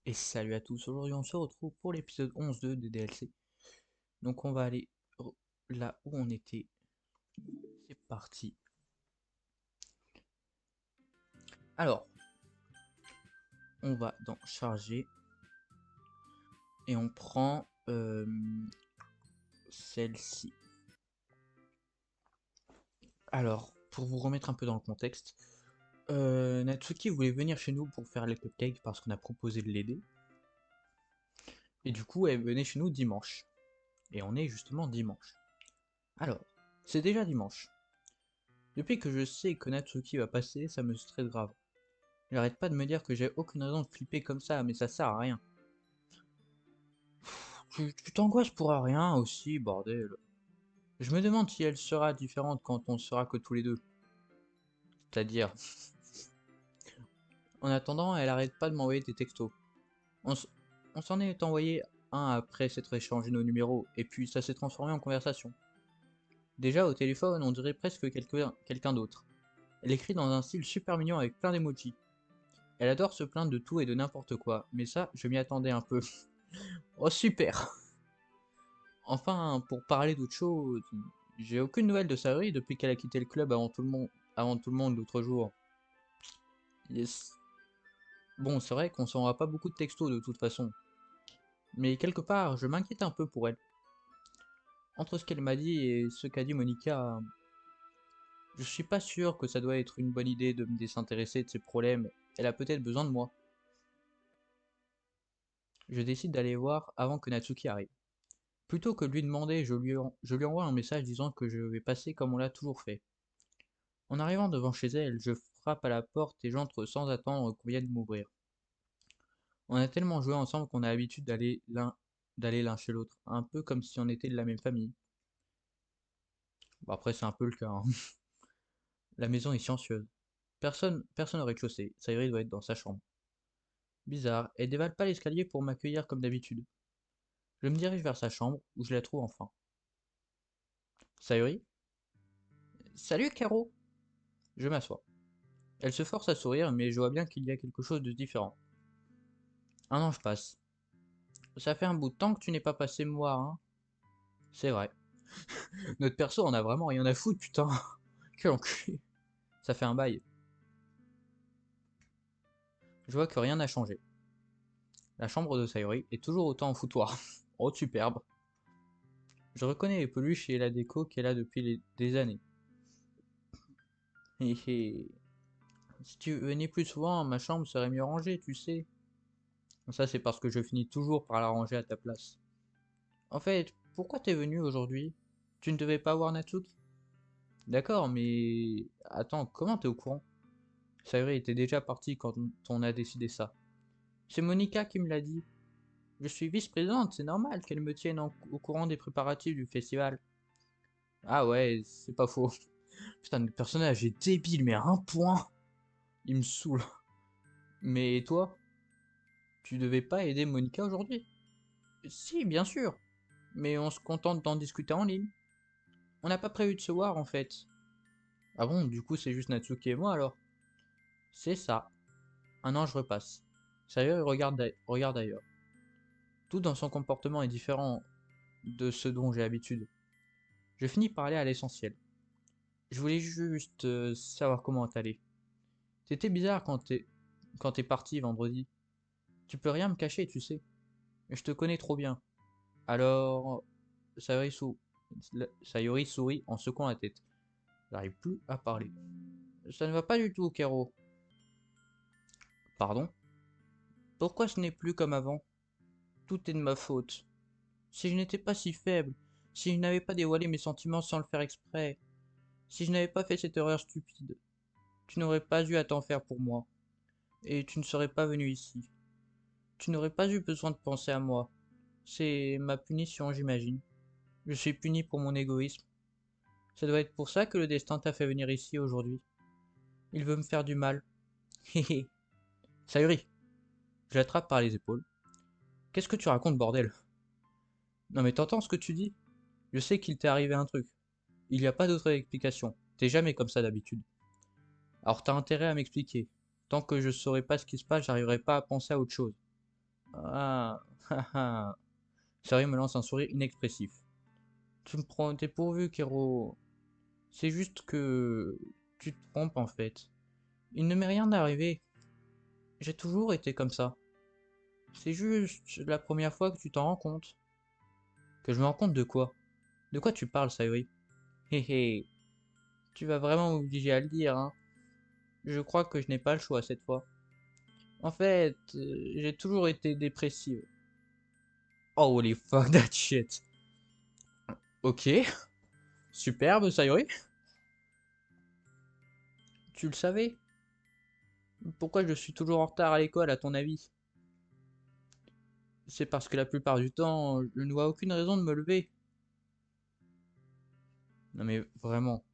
Et salut à tous, aujourd'hui on se retrouve pour l'épisode 11 des DLC. Donc on va aller là où on était. C'est parti. Alors, on va dans charger et on prend celle-ci. Alors, pour vous remettre un peu dans le contexte, Natsuki voulait venir chez nous pour faire les cupcakes parce qu'on a proposé de l'aider. Et du coup, elle venait chez nous dimanche. Et on est justement dimanche. Alors, c'est déjà dimanche. Depuis que je sais que Natsuki va passer, ça me stresse grave. Il arrête pas de me dire que j'ai aucune raison de flipper comme ça, mais ça sert à rien. Tu t'angoisses pour rien aussi, bordel. Je me demande si elle sera différente quand on sera que tous les deux. C'est-à-dire, en attendant, elle arrête pas de m'envoyer des textos. On s- on s'en est envoyé un après s'être échangé nos numéros, et puis ça s'est transformé en conversation. Déjà au téléphone, on dirait presque quelqu'un d'autre. Elle écrit dans un style super mignon avec plein d'emojis. Elle adore se plaindre de tout et de n'importe quoi, mais ça, je m'y attendais un peu. Oh super! Enfin, pour parler d'autre chose, j'ai aucune nouvelle de Saori depuis qu'elle a quitté le club avant tout le monde l'autre jour. Yes. Bon, c'est vrai qu'on s'envoie pas beaucoup de textos de toute façon, mais quelque part, je m'inquiète un peu pour elle. Entre ce qu'elle m'a dit et ce qu'a dit Monica, je suis pas sûr que ça doit être une bonne idée de me désintéresser de ses problèmes. Elle a peut-être besoin de moi. Je décide d'aller voir avant que Natsuki arrive. Plutôt que de lui demander, je lui envoie un message disant que je vais passer comme on l'a toujours fait. En arrivant devant chez elle, je frappe à la porte et j'entre sans attendre qu'on vienne m'ouvrir. On a tellement joué ensemble qu'on a l'habitude d'aller l'un chez l'autre, un peu comme si on était de la même famille. Bon, après, c'est un peu le cas, hein. La maison est silencieuse. Personne au rez-de-chaussée. Sayuri doit être dans sa chambre. Bizarre, elle dévale pas l'escalier pour m'accueillir comme d'habitude. Je me dirige vers sa chambre, où je la trouve enfin. Sayuri? Salut, Caro! Je m'assois. Elle se force à sourire, mais je vois bien qu'il y a quelque chose de différent. Un an passe. Ça fait un bout de temps que tu n'es pas passé me voir, hein? C'est vrai. Notre perso en a vraiment rien à foutre, putain. Quel enculé. Ça fait un bail. Je vois que rien n'a changé. La chambre de Sayori est toujours autant en foutoir. Oh, superbe. Je reconnais les peluches et la déco qu'elle a depuis des années. Hé hé. Si tu venais plus souvent, ma chambre serait mieux rangée, tu sais. Ça, c'est parce que je finis toujours par la ranger à ta place. En fait, pourquoi t'es venu aujourd'hui? Tu ne devais pas voir Natsuki? D'accord, mais... Attends, comment t'es au courant? Sayori était déjà partie quand on a décidé ça. C'est Monica qui me l'a dit. Je suis vice-présidente, c'est normal qu'elle me tienne au courant des préparatifs du festival. Ah ouais, c'est pas faux. Putain, le personnage est débile, mais à un point. Il me saoule. Mais toi, tu devais pas aider Monica aujourd'hui? Si, bien sûr. Mais on se contente d'en discuter en ligne. On n'a pas prévu de se voir en fait. Ah bon, du coup c'est juste Natsuki et moi alors? C'est ça. Un an je repasse. Sérieux, regarde ailleurs. Tout dans son comportement est différent de ce dont j'ai l'habitude. Je finis par aller à l'essentiel. Je voulais juste savoir comment t'allais. T'étais bizarre quand t'es parti vendredi. Tu peux rien me cacher, tu sais. Je te connais trop bien. Alors, Sayori, sou- Sayori sourit en secouant la tête. J'arrive plus à parler. Ça ne va pas du tout, Kero. Pardon? Pourquoi ce n'est plus comme avant? Tout est de ma faute. Si je n'étais pas si faible, si je n'avais pas dévoilé mes sentiments sans le faire exprès, si je n'avais pas fait cette erreur stupide, tu n'aurais pas eu à t'en faire pour moi, et tu ne serais pas venu ici. Tu n'aurais pas eu besoin de penser à moi. C'est ma punition, j'imagine. Je suis puni pour mon égoïsme. Ça doit être pour ça que le destin t'a fait venir ici aujourd'hui. Il veut me faire du mal. Hé Sayuri, je l'attrape par les épaules. Qu'est-ce que tu racontes, bordel? Non mais t'entends ce que tu dis? Je sais qu'il t'est arrivé un truc. Il n'y a pas d'autre explication. T'es jamais comme ça d'habitude. Alors t'as intérêt à m'expliquer. Tant que je saurai pas ce qui se passe, j'arriverai pas à penser à autre chose. Ah, haha. Sérieux me lance un sourire inexpressif. Tu me prends au dépourvu, Kero. C'est juste que tu te trompes en fait. Il ne m'est rien arrivé. J'ai toujours été comme ça. C'est juste la première fois que tu t'en rends compte. Que je me rends compte de quoi? De quoi tu parles, Sayori? Hé hé, tu vas vraiment m'obliger à le dire, hein. Je crois que je n'ai pas le choix cette fois. En fait, j'ai toujours été dépressive. Oh, holy fuck that shit. Ok, superbe, Sayori. Tu le savais? Pourquoi je suis toujours en retard à l'école, à ton avis? C'est parce que la plupart du temps, je ne vois aucune raison de me lever. Non mais vraiment,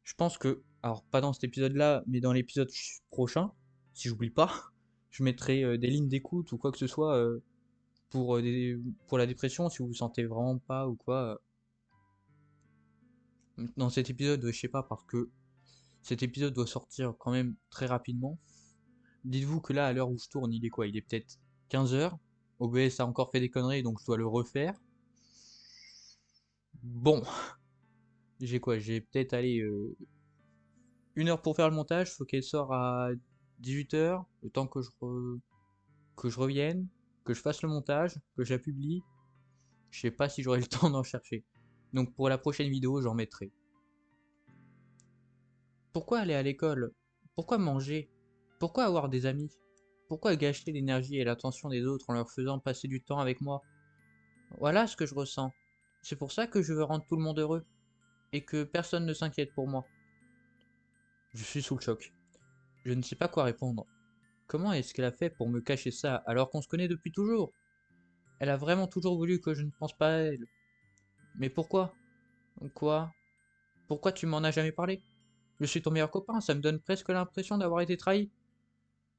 je pense que, alors pas dans cet épisode-là, mais dans l'épisode prochain, si j'oublie pas, je mettrai des lignes d'écoute ou quoi que ce soit pour la dépression si vous vous sentez vraiment pas ou quoi. Dans cet épisode, je sais pas, parce que cet épisode doit sortir quand même très rapidement. Dites-vous que là, à l'heure où je tourne, il est quoi? Il est peut-être 15 h. OBS a encore fait des conneries, donc je dois le refaire. Bon, j'ai quoi? J'ai peut-être allé 1 heure pour faire le montage, faut qu'elle sorte à 18 h, le temps que je revienne, que je fasse le montage, que je la publie. Je sais pas si j'aurai le temps d'en chercher. Donc pour la prochaine vidéo, j'en mettrai. Pourquoi aller à l'école? Pourquoi manger? Pourquoi avoir des amis? Pourquoi gâcher l'énergie et l'attention des autres en leur faisant passer du temps avec moi? Voilà ce que je ressens. C'est pour ça que je veux rendre tout le monde heureux et que personne ne s'inquiète pour moi. Je suis sous le choc. Je ne sais pas quoi répondre. Comment est-ce qu'elle a fait pour me cacher ça alors qu'on se connaît depuis toujours? Elle a vraiment toujours voulu que je ne pense pas à elle. Mais pourquoi? Quoi? Pourquoi tu m'en as jamais parlé? Je suis ton meilleur copain, ça me donne presque l'impression d'avoir été trahi.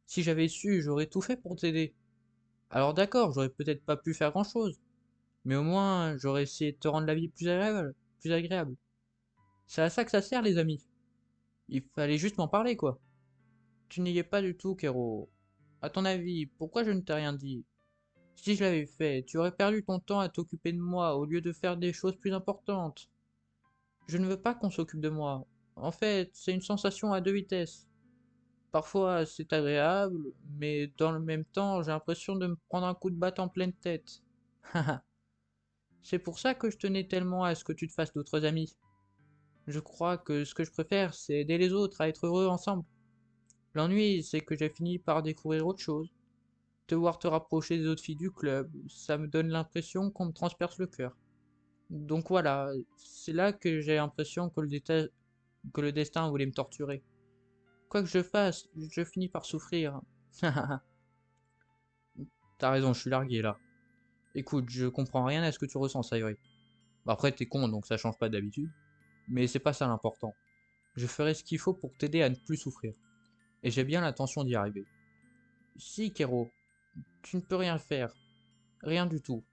Si j'avais su, j'aurais tout fait pour t'aider. Alors d'accord, j'aurais peut-être pas pu faire grand-chose, mais au moins j'aurais essayé de te rendre la vie plus agréable, plus agréable. C'est à ça que ça sert, les amis. Il fallait juste m'en parler, quoi. Tu n'y es pas du tout, Kero. À ton avis, pourquoi je ne t'ai rien dit? Si je l'avais fait, tu aurais perdu ton temps à t'occuper de moi au lieu de faire des choses plus importantes. Je ne veux pas qu'on s'occupe de moi. En fait, c'est une sensation à deux vitesses. Parfois, c'est agréable, mais dans le même temps, j'ai l'impression de me prendre un coup de batte en pleine tête. C'est pour ça que je tenais tellement à ce que tu te fasses d'autres amis. Je crois que ce que je préfère, c'est aider les autres à être heureux ensemble. L'ennui, c'est que j'ai fini par découvrir autre chose. Te voir te rapprocher des autres filles du club, ça me donne l'impression qu'on me transperce le cœur. Donc voilà, c'est là que j'ai l'impression que que le destin voulait me torturer. Quoi que je fasse, je finis par souffrir. T'as raison, je suis largué là. Écoute, je comprends rien à ce que tu ressens, Sayori. Bah, après, t'es con, donc ça change pas d'habitude. Mais c'est pas ça l'important. Je ferai ce qu'il faut pour t'aider à ne plus souffrir. Et j'ai bien l'intention d'y arriver. Si, Kero, tu ne peux rien faire. Rien du tout.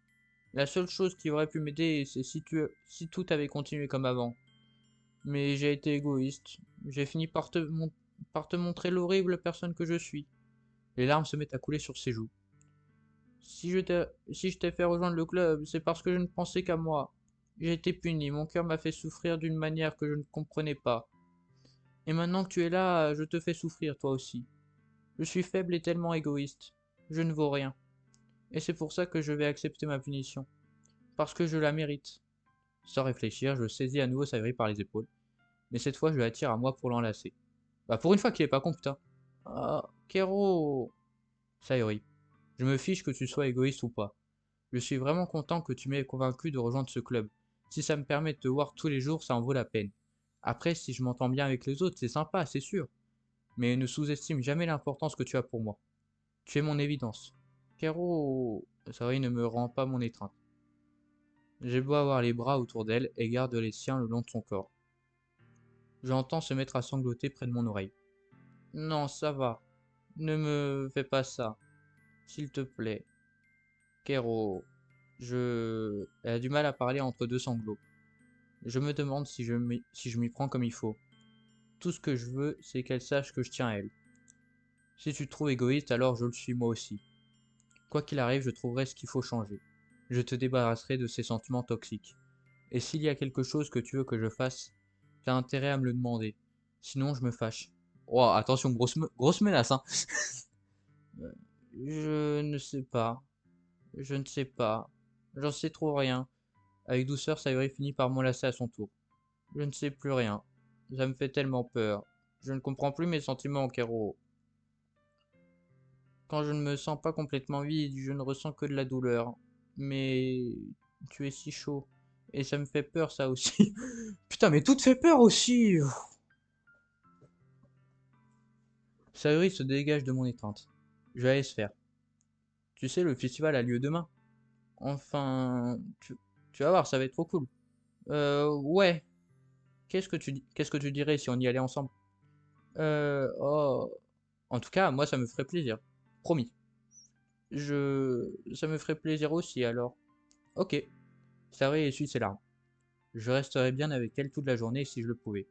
La seule chose qui aurait pu m'aider, c'est si tout avait continué comme avant. Mais j'ai été égoïste. J'ai fini par te montrer l'horrible personne que je suis. Les larmes se mettent à couler sur ses joues. Si je t'ai fait rejoindre le club, c'est parce que je ne pensais qu'à moi. J'ai été puni, mon cœur m'a fait souffrir d'une manière que je ne comprenais pas. Et maintenant que tu es là, je te fais souffrir toi aussi. Je suis faible et tellement égoïste. Je ne vaux rien. Et c'est pour ça que je vais accepter ma punition. Parce que je la mérite. Sans réfléchir, je saisis à nouveau Sayori par les épaules. Mais cette fois, je l'attire à moi pour l'enlacer. Bah pour une fois qu'il est pas con, putain. Ah, Kero. Sayori, je me fiche que tu sois égoïste ou pas. Je suis vraiment content que tu m'aies convaincu de rejoindre ce club. Si ça me permet de te voir tous les jours, ça en vaut la peine. Après, si je m'entends bien avec les autres, c'est sympa, c'est sûr. Mais ne sous-estime jamais l'importance que tu as pour moi. Tu es mon évidence. Kero, Sayori ne me rend pas mon étreinte. J'ai beau avoir les bras autour d'elle et garde les siens le long de son corps. J'entends se mettre à sangloter près de mon oreille. Non, ça va. Ne me fais pas ça. S'il te plaît. Kero. Elle a du mal à parler entre deux sanglots. Je me demande si je m'y prends comme il faut. Tout ce que je veux, c'est qu'elle sache que je tiens à elle. Si tu te trouves égoïste, alors je le suis moi aussi. Quoi qu'il arrive, je trouverai ce qu'il faut changer. Je te débarrasserai de ces sentiments toxiques. Et s'il y a quelque chose que tu veux que je fasse, t'as intérêt à me le demander. Sinon, je me fâche. Oh, attention, grosse menace, hein. Je ne sais pas. Je ne sais pas. J'en sais trop rien. Avec douceur, Sayori finit par m'enlacer à son tour. Je ne sais plus rien. Ça me fait tellement peur. Je ne comprends plus mes sentiments, Kero. Quand je ne me sens pas complètement vide, je ne ressens que de la douleur. Mais tu es si chaud. Et ça me fait peur, ça aussi. Putain, mais tout te fait peur aussi. Sayori se dégage de mon étreinte. Je vais aller se faire. Tu sais, le festival a lieu demain. Enfin, tu vas voir, ça va être trop cool. Ouais. Qu'est-ce que tu dirais si on y allait ensemble? Oh. En tout cas, moi, ça me ferait plaisir. Promis. Ça me ferait plaisir aussi, alors. Ok. Sayori essuie ses larmes. Je resterais bien avec elle toute la journée si je le pouvais.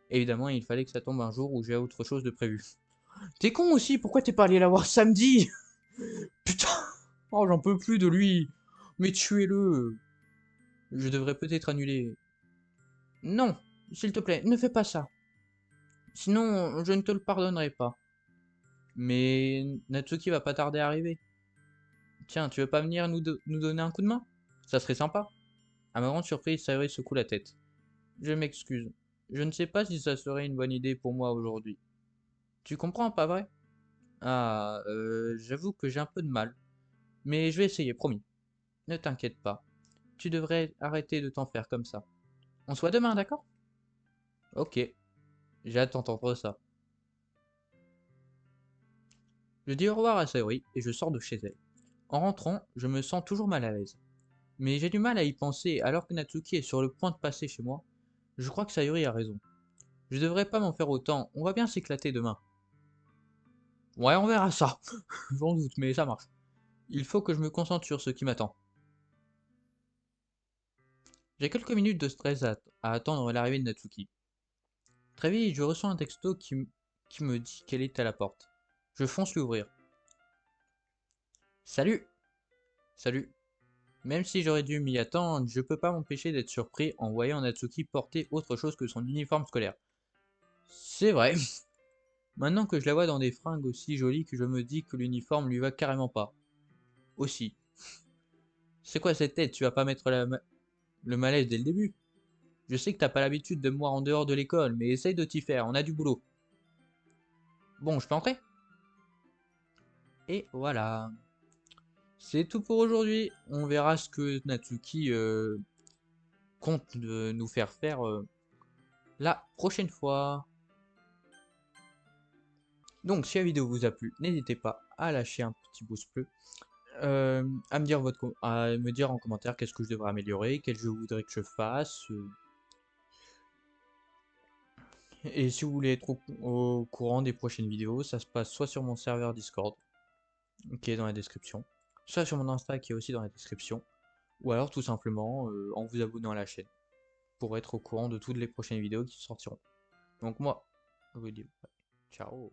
Évidemment, il fallait que ça tombe un jour où j'ai autre chose de prévu. T'es con aussi, pourquoi t'es pas allé la voir samedi? Putain. Oh, j'en peux plus de lui. Mais tuez-le. Je devrais peut-être annuler. Non, s'il te plaît, ne fais pas ça. Sinon, je ne te le pardonnerai pas. Mais Natsuki va pas tarder à arriver. Tiens, tu veux pas venir nous donner un coup de main? Ça serait sympa. À ma grande surprise, Sayori secoue la tête. Je m'excuse. Je ne sais pas si ça serait une bonne idée pour moi aujourd'hui. Tu comprends, pas vrai? Ah, j'avoue que j'ai un peu de mal. Mais je vais essayer, promis. Ne t'inquiète pas. Tu devrais arrêter de t'en faire comme ça. On se voit demain, d'accord? Ok, j'ai hâte d'entendre ça. Je dis au revoir à Sayori et je sors de chez elle. En rentrant, je me sens toujours mal à l'aise. Mais j'ai du mal à y penser alors que Natsuki est sur le point de passer chez moi. Je crois que Sayori a raison. Je devrais pas m'en faire autant, on va bien s'éclater demain. Ouais, on verra ça. J'en doute, mais ça marche. Il faut que je me concentre sur ce qui m'attend. J'ai quelques minutes de stress à attendre l'arrivée de Natsuki. Très vite, je reçois un texto qui me dit qu'elle est à la porte. Je fonce lui ouvrir. Salut! Salut. Même si j'aurais dû m'y attendre, je peux pas m'empêcher d'être surpris en voyant Natsuki porter autre chose que son uniforme scolaire. C'est vrai. Maintenant que je la vois dans des fringues aussi jolies que je me dis que l'uniforme lui va carrément pas. Aussi. C'est quoi cette tête? Tu vas pas mettre le malaise dès le début? Je sais que t'as pas l'habitude de me voir en dehors de l'école, mais essaye de t'y faire, on a du boulot. Bon, je peux entrer? Et voilà. C'est tout pour aujourd'hui. On verra ce que Natsuki compte nous faire faire la prochaine fois. Donc, si la vidéo vous a plu, n'hésitez pas à lâcher un petit pouce bleu, à me dire en commentaire qu'est-ce que je devrais améliorer, quel jeu vous voudrez que je fasse. Et si vous voulez être au courant des prochaines vidéos, ça se passe soit sur mon serveur Discord, qui est dans la description, soit sur mon Insta qui est aussi dans la description, ou alors tout simplement en vous abonnant à la chaîne, pour être au courant de toutes les prochaines vidéos qui sortiront. Donc moi, je vous dis ciao.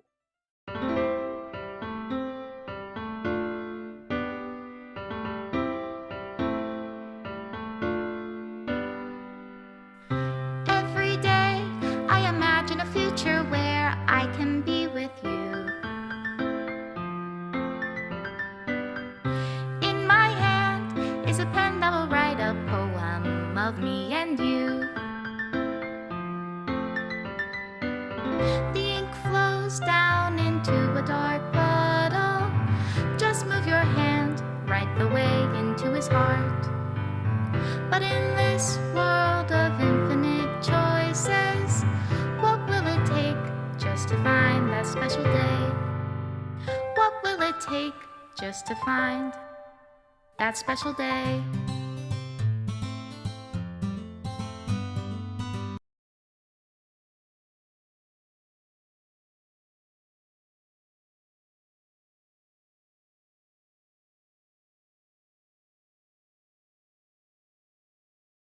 Every day I imagine a future where I can be with you. In my hand is a pen that will write a poem of me and you. The ink flows down into a dark puddle. Just move your hand right the way into his heart. But in this world of infinite choices, what will it take just to find that special day? What will it take just to find that special day?